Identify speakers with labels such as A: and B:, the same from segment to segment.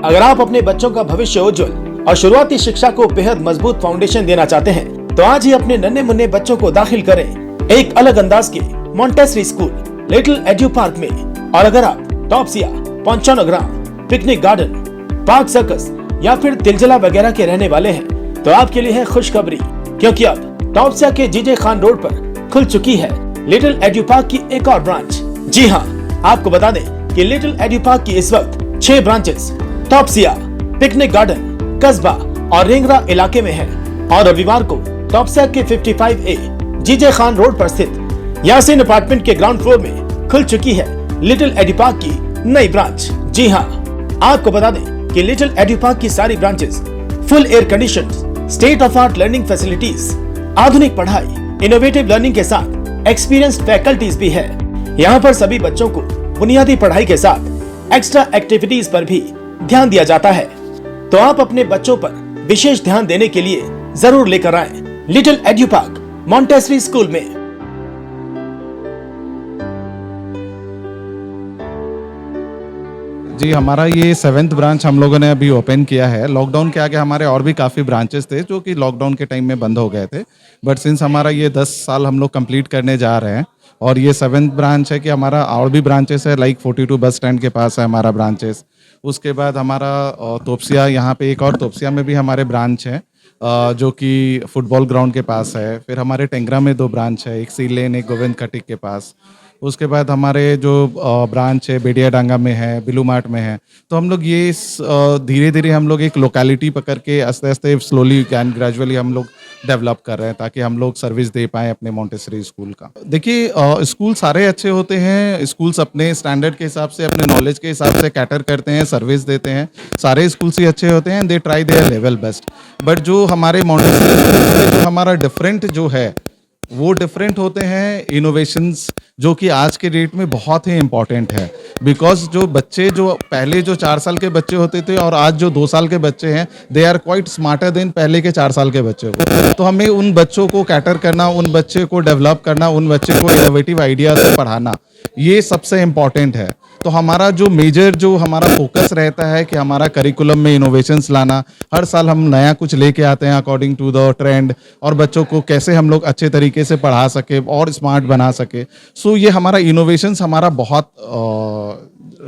A: अगर आप अपने बच्चों का भविष्य उज्जवल और शुरुआती शिक्षा को बेहद मजबूत फाउंडेशन देना चाहते हैं तो आज ही अपने नन्हे मुन्ने बच्चों को दाखिल करें एक अलग अंदाज के Montessori school little edu park में। और अगर आप टॉपसिया, पोंचानोग्राम, पिकनिक गार्डन, पार्क सर्कस या फिर तिलजला वगैरह के रहने वाले हैं तो आपके लिए है खुशखबरी, क्योंकि अब टॉपसिया के जीजे खान रोड पर खुल चुकी है लिटिल एड्यू पार्क की एक और ब्रांच। जी हाँ, आपको बता दें कि लिटिल एड्यू पार्क की इस वक्त 6 ब्रांचेस टॉपसिया, पिकनिक गार्डन, कस्बा और रेंगरा इलाके में है। और रविवार को टॉपसिया के 55A जीजे खान रोड पर स्थित यासीन अपार्टमेंट के ग्राउंड फ्लोर में खुल चुकी है लिटिल एड्यू पार्क की नई ब्रांच। जी हाँ, आपको बता दें कि लिटिल एड्यू पार्क की सारी branches full air conditioned, state of art learning facilities, आधुनिक पढ़ाई, इनोवेटिव लर्निंग के साथ एक्सपीरियंस्ड फैकल्टीज भी है। यहाँ पर सभी बच्चों को बुनियादी पढ़ाई के साथ एक्स्ट्रा एक्टिविटीज पर भी ध्यान दिया जाता है। तो आप अपने बच्चों पर विशेष ध्यान देने के लिए जरूर लेकर आएं little edu park Montessori school में।
B: जी, हमारा ये 7th ब्रांच हम लोगों ने अभी ओपन किया है। लॉकडाउन के आगे हमारे और भी काफ़ी ब्रांचेस थे जो कि लॉकडाउन के टाइम में बंद हो गए थे, बट सिंस हमारा ये 10 साल हम लोग कंप्लीट करने जा रहे हैं और ये 7th ब्रांच है कि हमारा और भी ब्रांचेस है, लाइक 42 बस स्टैंड के पास है हमारा ब्रांचेस। उसके बाद हमारा तोपसिया, यहाँ पे एक और तोपसिया में भी हमारे ब्रांच है जो कि फुटबॉल ग्राउंड के पास है। फिर हमारे टेंगरा में 2 ब्रांच है, एक सी लेन, एक गोविंद खटिक के पास। उसके बाद हमारे जो ब्रांच है बेडिया डांगा में है, बिलू मार्ट में है। तो हम लोग ये धीरे धीरे हम लोग एक लोकेलिटी पकड़ के आस्ते आस्ते स्लोली एंड ग्रेजुअली हम लोग डेवलप कर रहे हैं ताकि हम लोग सर्विस दे पाएँ अपने मॉन्टेसरी स्कूल का। देखिए, स्कूल सारे अच्छे होते हैं। स्कूल्स अपने स्टैंडर्ड के हिसाब से, अपने नॉलेज के हिसाब से कैटर करते हैं, सर्विस देते हैं। सारे स्कूल्स ही अच्छे होते हैं, they try their level best. But जो हमारे मॉन्टेसरी स्कूल में जो हमारा डिफरेंट जो है वो डिफरेंट होते हैं इनोवेशंस, जो कि आज के डेट में बहुत ही इम्पॉर्टेंट है। बिकॉज जो बच्चे जो पहले जो 4 साल के बच्चे होते थे और आज जो 2 साल के बच्चे हैं, they are quite smarter than पहले के 4 साल के बच्चे हो। तो हमें उन बच्चों को कैटर करना, उन बच्चे को डेवलप करना, उन बच्चे को इनोवेटिव आइडिया से पढ़ाना, ये सबसे इम्पॉर्टेंट है। तो हमारा जो मेजर जो हमारा फोकस रहता है कि हमारा करिकुलम में इनोवेशंस लाना। हर साल हम नया कुछ लेके आते हैं अकॉर्डिंग टू द ट्रेंड, और बच्चों को कैसे हम लोग अच्छे तरीके से पढ़ा सके और स्मार्ट बना सके। सो ये हमारा इनोवेशंस हमारा बहुत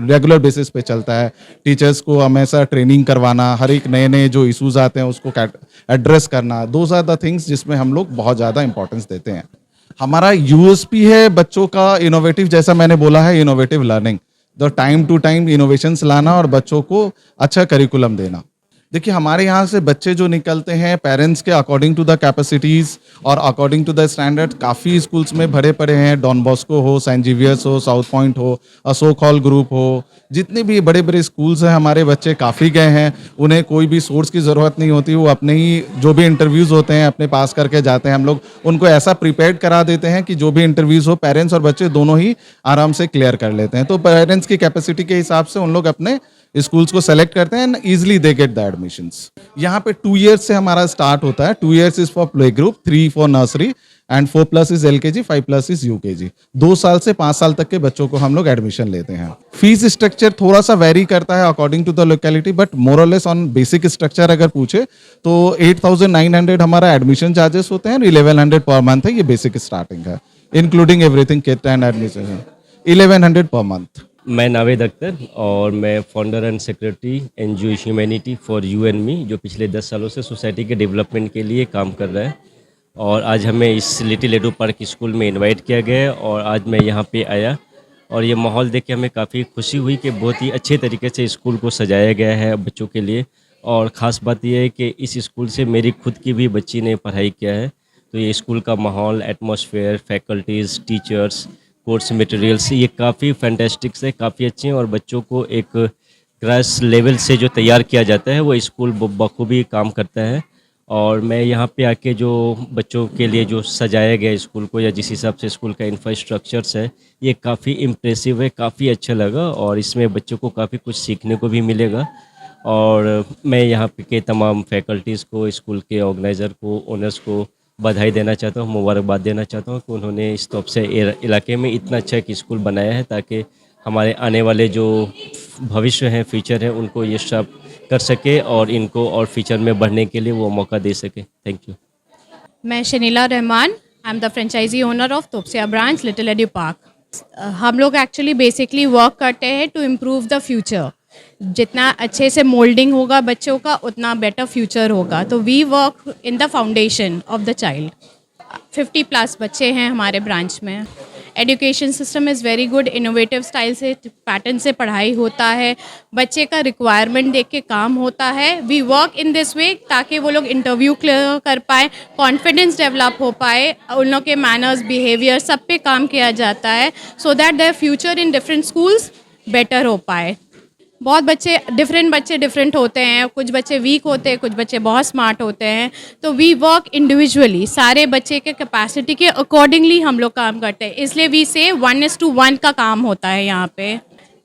B: रेगुलर बेसिस पे चलता है। टीचर्स को हमेशा ट्रेनिंग करवाना, हर एक नए नए जो इशूज़ आते हैं उसको एड्रेस करना, दोज आर द थिंग्स जिसमें हम लोग बहुत ज़्यादा इंपॉर्टेंस देते हैं। हमारा यूएसपी है बच्चों का इनोवेटिव, जैसा मैंने बोला है, innovative learning, the time to time innovations लाना और बच्चों को अच्छा करिकुलम देना। देखिए, हमारे यहाँ से बच्चे जो निकलते हैं पेरेंट्स के अकॉर्डिंग टू द कैपेसिटीज़ और अकॉर्डिंग टू द स्टैंडर्ड, काफ़ी स्कूल्स में भरे पड़े हैं। डॉन बॉस्को हो, सेंट जेवियर्स हो, साउथ पॉइंट हो, अशोक हॉल ग्रुप हो, जितने भी बड़े बड़े स्कूल्स हैं हमारे बच्चे काफ़ी गए हैं। उन्हें कोई भी सोर्स की ज़रूरत नहीं होती, वो अपने ही जो भी इंटरव्यूज़ होते हैं अपने पास करके जाते हैं। हम लोग उनको ऐसा प्रिपेयर्ड करा देते हैं कि जो भी इंटरव्यूज़ हो पेरेंट्स और बच्चे दोनों ही आराम से क्लियर कर लेते हैं। तो पेरेंट्स की कैपेसिटी के हिसाब से उन लोग अपने स्कूल्स को सेलेक्ट करते हैं and easily they get the admissions. यहाँ पे 2 years से हमारा स्टार्ट होता है। 2 years is for play group, 3 for nursery and 4+ is LKG, 5+ is UKG। 2 साल से 5 साल तक के बच्चों को हम लोग एडमिशन लेते हैं। फीस स्ट्रक्चर थोड़ा सा वेरी करता है according to the locality, but more और लेस ऑन बेसिक स्ट्रक्चर अगर पूछे तो 8,900 हमारा एडमिशन चार्जेस होते हैं, 1100 पर मंथ है, ये बेसिक स्टार्टिंग है, including everything kit and admission 1100 per month.
C: मैं नावेद अख्तर और मैं founder and secretary NGO humanity for you and me, जो पिछले 10 सालों से सोसाइटी के डेवलपमेंट के लिए काम कर रहा है। और आज हमें इस लिटिल एड्यू पार्क स्कूल में इनवाइट किया गया है और आज मैं यहाँ पे आया और ये माहौल देख के हमें काफ़ी खुशी हुई कि बहुत ही अच्छे तरीके से स्कूल को सजाया गया है बच्चों के लिए। और ख़ास बात यह है कि इस स्कूल से मेरी खुद की भी बच्ची ने पढ़ाई किया है। तो ये स्कूल का माहौल, atmosphere, faculties, teachers, course materials, ये काफ़ी फैंटास्टिक है, काफ़ी अच्छे हैं। और बच्चों को एक क्रैश लेवल से जो तैयार किया जाता है वो स्कूल बखूबी काम करता है। और मैं यहाँ पे आके जो बच्चों के लिए जो सजाया गया स्कूल को, या जिस हिसाब से स्कूल का इंफ्रास्ट्रक्चर्स है, ये काफ़ी इम्प्रेसिव है, काफ़ी अच्छा लगा। और इसमें बच्चों को काफ़ी कुछ सीखने को भी मिलेगा। और मैं यहाँ पे के तमाम फैकल्टीज़ को, स्कूल के ऑर्गेनाइज़र को, ओनर्स को बधाई देना चाहता हूँ, मुबारकबाद देना चाहता हूँ कि उन्होंने इस तौर से इलाके में इतना अच्छा एक स्कूल बनाया है ताकि हमारे आने वाले जो भविष्य है, फ्यूचर है, उनको ये सब कर सके और इनको और फ्यूचर में बढ़ने के लिए वो मौका दे सके। Thank you.
D: मैं Shanila Rahman, I am the franchisee owner of Topsia branch little edu park. हम लोग एक्चुअली बेसिकली वर्क करते हैं टू इम्प्रूव द फ्यूचर। जितना अच्छे से मोल्डिंग होगा बच्चों का उतना बेटर फ्यूचर होगा। तो we work in the foundation of the child. 50+ बच्चे हैं हमारे ब्रांच में। Education system is very good, innovative style से पैटर्न से पढ़ाई होता है, बच्चे का रिक्वायरमेंट देख के काम होता है। We work in this way ताकि वो लोग इंटरव्यू क्लियर कर पाए, कॉन्फिडेंस डेवलप हो पाए, उन लोग के मैनर्स, बिहेवियर सब पे काम किया जाता है so that their future in different schools better हो पाए। बहुत बच्चे डिफरेंट होते हैं, कुछ बच्चे वीक होते हैं, कुछ बच्चे बहुत स्मार्ट होते हैं। तो वी वर्क इंडिविजुअली, सारे बच्चे के कैपेसिटी के अकॉर्डिंगली हम लोग काम करते हैं। इसलिए वी से 1:1 का काम होता है यहाँ पे।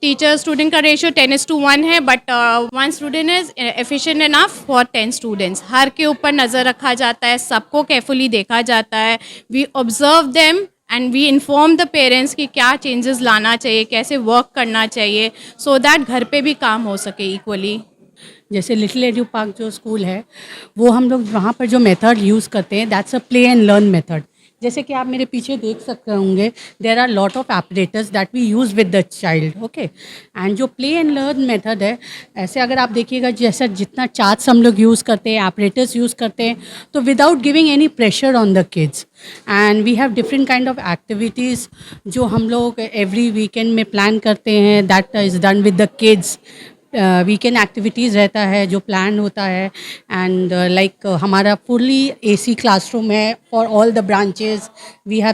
D: टीचर स्टूडेंट का रेशियो 10:1 है, but 1 student is efficient enough for 10 students. हर के ऊपर नज़र रखा जाता है, सबको केयरफुली देखा जाता है। We observe them and we inform the parents कि क्या चेंजेस लाना चाहिए, कैसे वर्क करना चाहिए सो दैट घर पे भी काम हो सके इक्वली।
E: जैसे लिटिल एड्यू पार्क जो स्कूल है वो हम लोग वहाँ पर जो मेथड यूज़ करते हैं that's a play and learn method. जैसे कि आप मेरे पीछे देख सकते होंगे there are lot of apparatus that we use with the child, okay. And जो प्ले एंड लर्न मेथड है, ऐसे अगर आप देखिएगा जैसा जितना चार्ट्स हम लोग यूज़ करते हैं, एपरेटर्स यूज़ करते हैं, तो without giving any pressure on the kids. And we have different kind of activities जो हम लोग एवरी वीकेंड में प्लान करते हैं, that is done with the kids. Weekend activities रहता है जो प्लान होता है। एंड लाइक हमारा फुली AC क्लासरूम है for all the branches. We have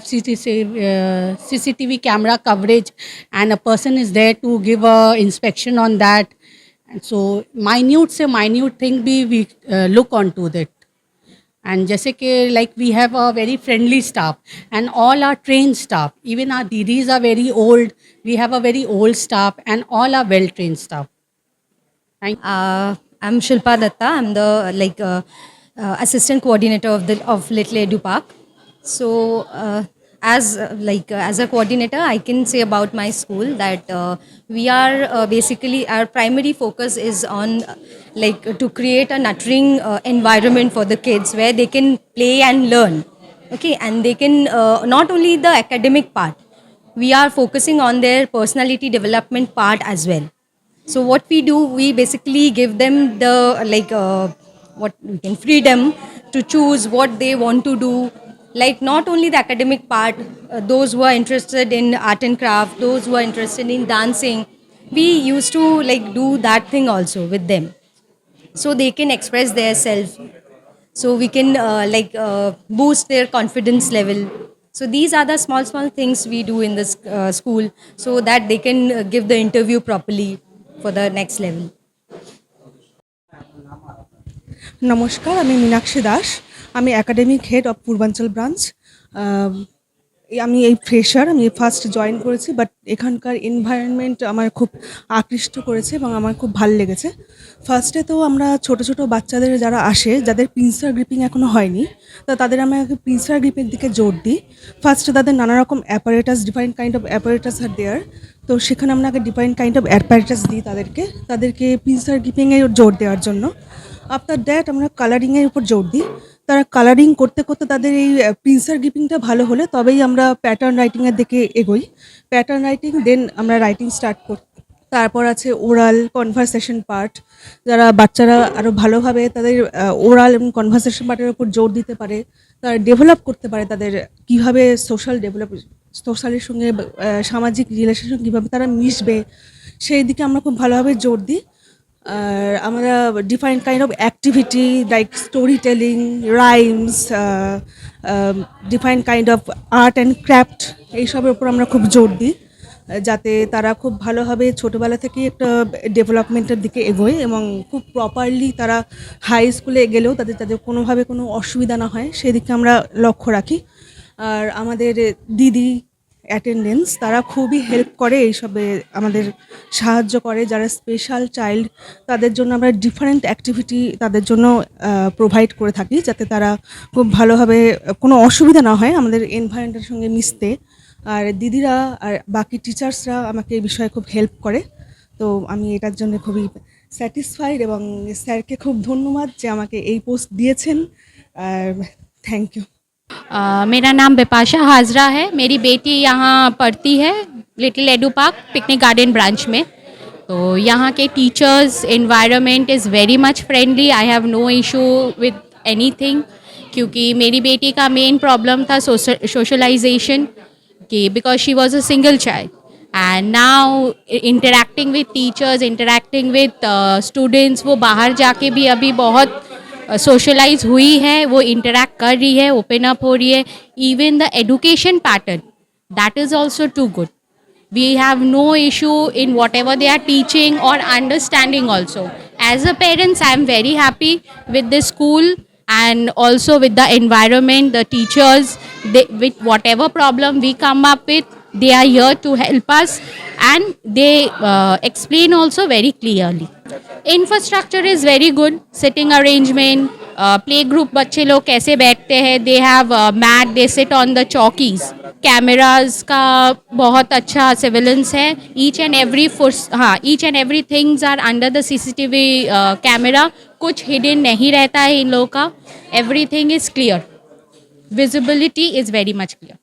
E: CCTV camera coverage and a person is there to give a inspection on that. So minute से minute thing भी we look on to that. And जैसे कि like we have a very friendly staff and all our trained staff, even our didis are very old, we have a very old staff and all are well trained staff. Thank you.
F: I'm Shilpa Datta. I'm the assistant coordinator of Little Edu Park. So as a coordinator, I can say about my school that we are basically our primary focus is on to create a nurturing environment for the kids where they can play and learn. Okay, and they can not only the academic part, we are focusing on their personality development part as well. So what we do, we basically give them the freedom to choose what they want to do. Like not only the academic part, those who are interested in art and craft, those who are interested in dancing, we used to do that thing also with them, so they can express their self. So we can boost their confidence level. So these are the small things we do in this school, so that they can give the interview properly for the next level.
G: নমস্কার, আমি মীনাক্ষী দাস। আমি academic head of পূর্বাঞ্চল branch. আমি এই fresher, আমি first join করেছি, but এখানকার environment আমার খুব আকৃষ্ট করেছে এবং আমার খুব ভালো লেগেছে। ফার্স্টে তো আমরা ছোট ছোট বাচ্চাদের যারা আসে, যাদের পিনসার গ্রিপিং এখনও হয়নি, তো তাদের আমরা পিনসার গ্রিপের দিকে জোর দিই। ফার্স্টে তাদের নানা রকম apparatus, different kind of apparatus are there. তো সেখানে আমরা আগে ডিফারেন্ট কাইন্ড অফ অ্যাপারেটাস দিই তাদেরকে পিনসার গ্রিপিংয়ে জোর দেওয়ার জন্য। আফটার দ্যাট আমরা কালারিংয়ের উপর জোর দিই। তারা কালারিং করতে করতে তাদের এই পিনসার গ্রিপিংটা ভালো হলে তবেই আমরা প্যাটার্ন রাইটিংয়ের দিকে এগোই। প্যাটার্ন রাইটিং, দেন আমরা রাইটিং স্টার্ট করি। তারপর আছে ওরাল কনভারসেশন পার্ট। যারা বাচ্চারা আরও ভালোভাবে তাদের ওরাল এবং কনভারসেশন পার্টের উপর জোর দিতে পারে, তারা ডেভেলপ করতে পারে তাদের কীভাবে সোশ্যালের সঙ্গে সামাজিক রিলেশনের সঙ্গে কীভাবে তারা মিশবে, সেই দিকে আমরা খুব ভালোভাবে জোর দিই। আর আমরা different kind of activity like story telling, rhymes, different kind of art and craft, এইসবের উপর আমরা খুব জোর দিই, যাতে তারা খুব ভালোভাবে ছোটোবেলা থেকেই একটা ডেভেলপমেন্টের দিকে এগোয় এবং খুব প্রপারলি তারা হাই স্কুলে গেলেও তাদের কোনোভাবে কোনো অসুবিধা না হয়, সেদিকে আমরা লক্ষ্য রাখি। আর আমাদের দিদি অ্যাটেন্ডেন্স, তারা খুবই হেল্প করে, এইসবে আমাদের সাহায্য করে। যারা স্পেশাল চাইল্ড, তাদের জন্য আমরা ডিফারেন্ট অ্যাক্টিভিটি তাদের জন্য প্রোভাইড করে থাকি, যাতে তারা খুব ভালোভাবে কোনো অসুবিধা না হয় আমাদের এনভায়রনমেন্টের সঙ্গে মিশতে। আর দিদিরা আর বাকি টিচার্সরা আমাকে এই বিষয়ে খুব হেল্প করে। তো আমি এটার জন্য খুবই স্যাটিসফাইড এবং স্যারকে খুব ধন্যবাদ যে আমাকে এই পোস্ট দিয়েছেন। Thank you.
D: मेरा नाम बिपाशा हाजरा है। मेरी बेटी यहाँ पढ़ती है Little Edu Park Picnic Garden branch में। तो यहाँ के teachers environment is very much friendly. I have no issue with anything, क्योंकि मेरी बेटी का मेन प्रॉब्लम था सोशलाइजेशन कि because she was a single child and now interacting with teachers, interacting with students, वो बाहर जाके भी अभी बहुत सोशलाइज हुई है, वो इंटरेक्ट कर रही है, ओपन अप हो रही है। Even the education pattern that is also too good. We have no issue in whatever they are teaching or understanding also. As a parents, I am very happy with this school and also with the environment, the teachers, with whatever problem we come up with, they are here to help us and they explain also very clearly. Infrastructure is very good, sitting arrangement, play group बच्चे लोग कैसे बैठते हैं, they have mat, they sit on the chowkis. Cameras का बहुत अच्छा surveillance है। Each and every things are under the CCTV camera. कुछ हिडन नहीं रहता है इन लोगों का। Everything is clear, visibility is very much clear.